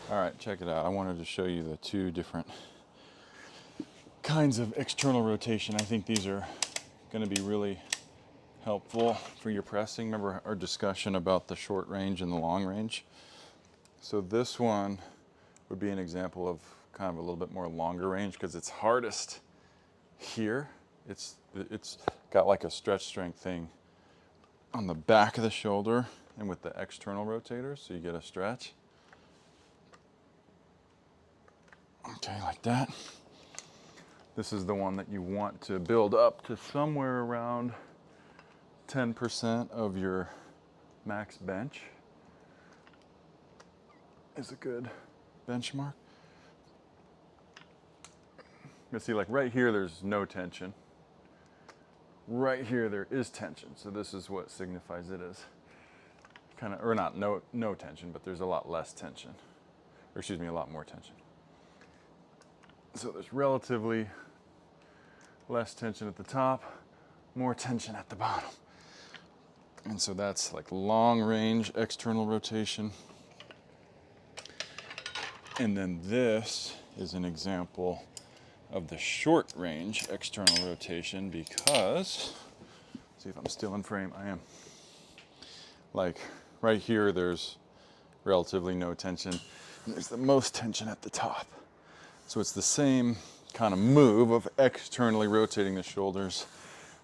All right, check it out. I wanted to show you the two different kinds of external rotation. I think these are going to be really helpful for your pressing. Remember our discussion about the short range and the long range? So this one would be an example of kind of a little bit more longer range because it's hardest here. It's got like a stretch strength thing on the back of the shoulder and with the external rotators, so you get a stretch. Okay, like that. This is the one that you want to build up to somewhere around 10% of your max bench is a good benchmark. You see, like right here, there's no tension. Right here, there is tension. So this is what signifies it as kind of, or not no tension, but there's a lot less tension. Or excuse me, a lot more tension. So there's relatively less tension at the top, more tension at the bottom. And so that's like long range external rotation. And then this is an example of the short range external rotation because, see if I'm still in frame, I am. Like right here, there's relatively no tension, and there's the most tension at the top. So it's the same kind of move of externally rotating the shoulders,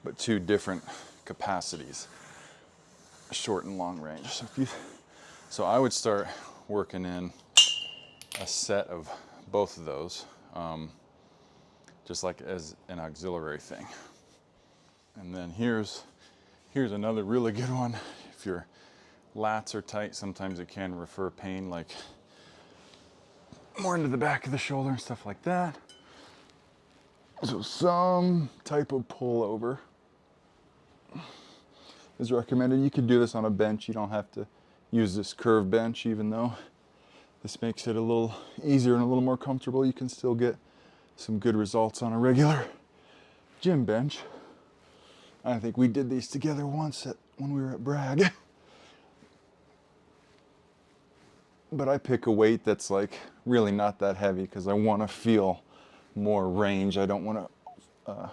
but two different capacities, short and long range. So I would start working in a set of both of those, just like as an auxiliary thing. And then here's another really good one. If your lats are tight, sometimes it can refer pain like more into the back of the shoulder and stuff like that. So some type of pullover is recommended. You could do this on a bench. You don't have to use this curved bench, even though this makes it a little easier and a little more comfortable. You can still get some good results on a regular gym bench. I think we did these together once when we were at Bragg. But I pick a weight that's like really not that heavy because I want to feel more range. I don't want to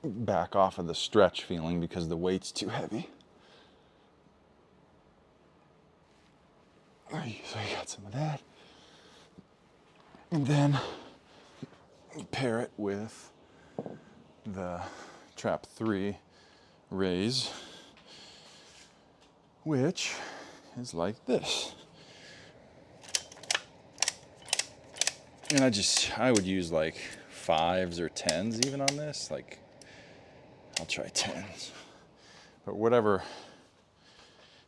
back off of the stretch feeling because the weight's too heavy. So you got some of that. And then you pair it with the trap 3 raise, which is like this. And I would use like 5s or 10s even on this. Like, I'll try 10s. But whatever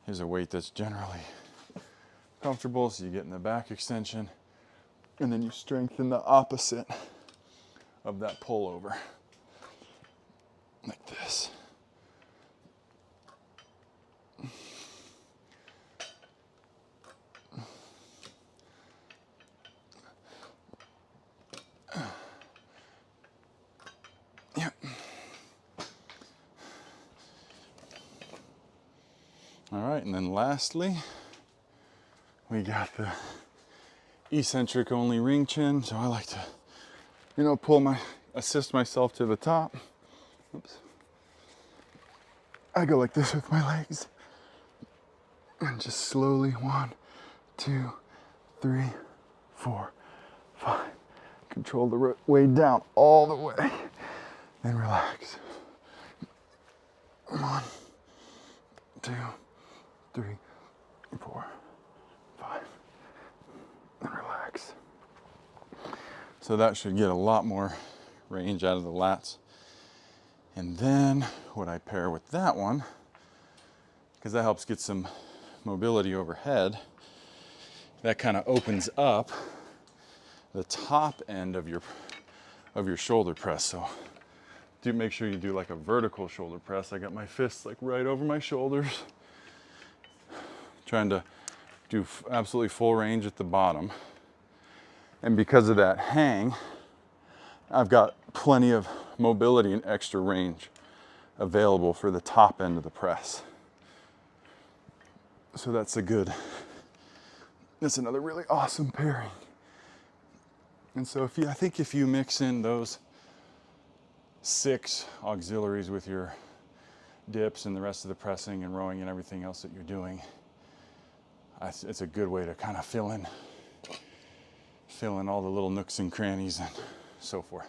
is a weight that's generally comfortable, so you get in the back extension, and then you strengthen the opposite of that pullover, like this. Yep. All right, and then lastly, we got the eccentric only ring chin. So I like to, assist myself to the top. Oops. I go like this with my legs. And just slowly 1, 2, 3, 4, 5. Control the weight down all the way. Then relax. 1, 2, 3, 4, 5. And relax. So that should get a lot more range out of the lats. And then what I pair with that one, because that helps get some mobility overhead, that kind of opens up the top end of your shoulder press. So do make sure you do like a vertical shoulder press. I got my fists like right over my shoulders, trying to do absolutely full range at the bottom. And because of that hang, I've got plenty of mobility and extra range available for the top end of the press. So that's another really awesome pairing. And so I think if you mix in those 6 auxiliaries with your dips and the rest of the pressing and rowing and everything else that you're doing, it's a good way to kind of fill in all the little nooks and crannies and so forth.